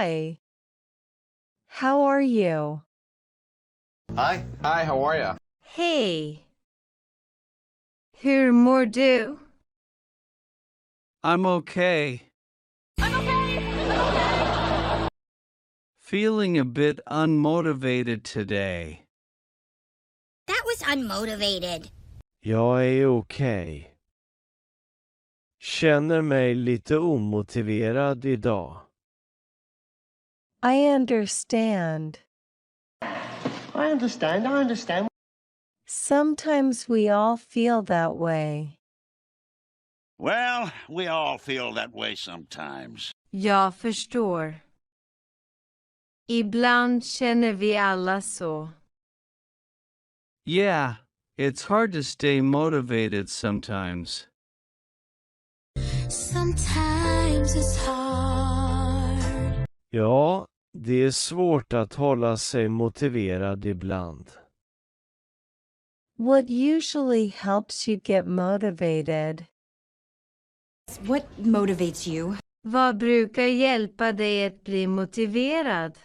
Hi. How are you? Hi. Hi, how are ya? Hej. Hur mår du? I'm okay. Feeling a bit unmotivated today. That was unmotivated. Jag är okej. Känner mig lite omotiverad idag. I understand. I understand. Sometimes we all feel that way. Well, we all feel that way sometimes. Jag förstår. Ibland känner vi alla så. Yeah, it's hard to stay motivated sometimes. Sometimes it's hard. Ja, det är svårt att hålla sig motiverad ibland. What usually helps you get motivated? What motivates you? Vad brukar hjälpa dig att bli motiverad?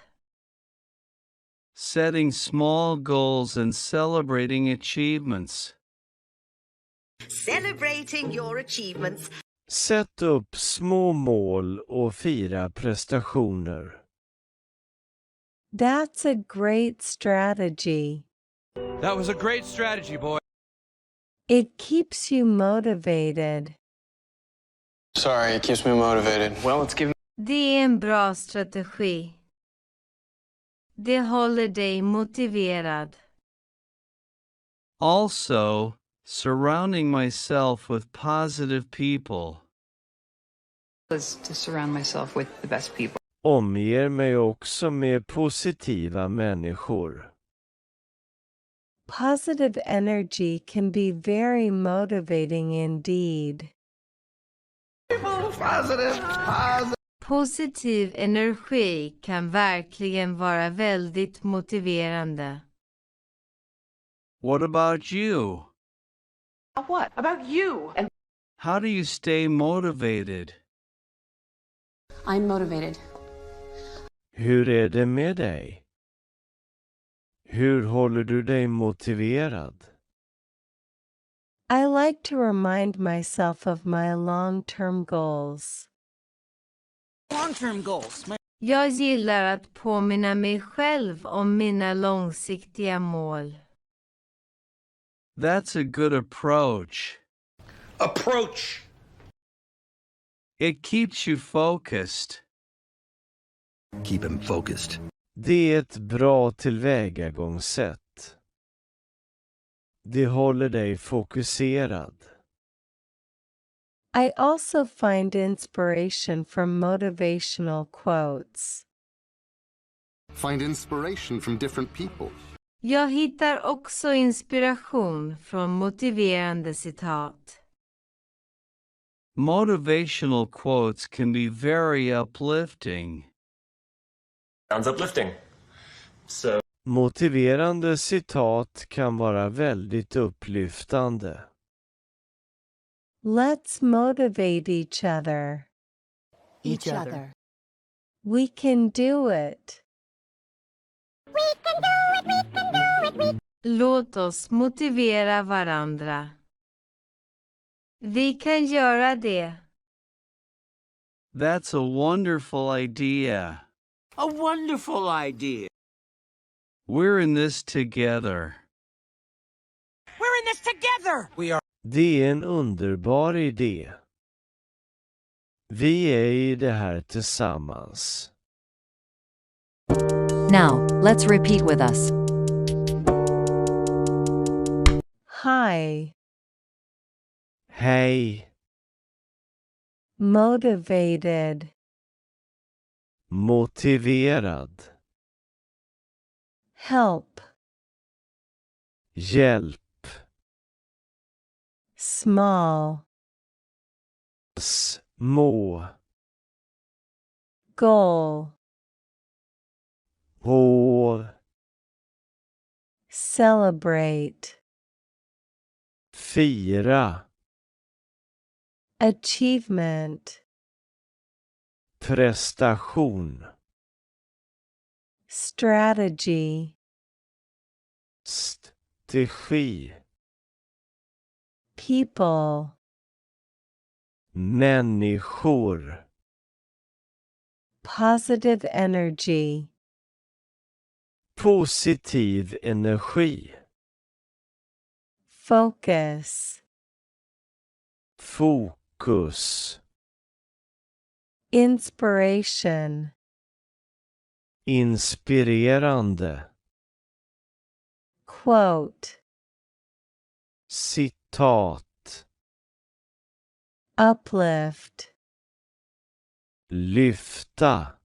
Setting small goals and celebrating achievements. Celebrating your achievements. Sätt upp små mål och fira prestationer. That's a great strategy. That was a great strategy, boy. It keeps you motivated. Sorry, it keeps me motivated. Well, it's giving... Det är en bra strategi. Det håller dig motiverad. Also, surrounding myself with positive people. Is to surround myself with the best people. Omger mig också med positiva människor. Positive energy can be very motivating indeed. Positiv energi kan verkligen vara väldigt motiverande. What about you? What about you? And How do you stay motivated? I'm motivated. Hur är det med dig? Hur håller du dig motiverad? I like to remind myself of my long-term goals. Long-term goals. Jag gillar att påminna mig själv om mina långsiktiga mål. That's a good approach. Approach. It keeps you focused. Keep him focused. Det är ett bra tillvägagångssätt. Det håller dig fokuserad. I also find inspiration from motivational quotes. Find inspiration from different people. Jag hittar också inspiration från motiverande citat. Motivational quotes can be very uplifting. Sounds uplifting. So Motiverande citat kan vara väldigt upplyftande. Let's motivate each other. Each other. We can do it. Låt oss motivera varandra. Vi kan göra det. That's a wonderful idea. A wonderful idea. We're in this together. We're in this together. We are. Det är en underbar idé. Vi är i det här tillsammans. Now, let's repeat with us. Hi. Hej. Motivated. Motiverad. Help. Hjälp. Small. Små. Goal. Hår. Celebrate. Fira. Achievement. Prestation. strategy, strategi, people, människor, positive energy, positiv energi, focus, fokus, inspiration, inspirerande, quote, citat, uplift, lyfta,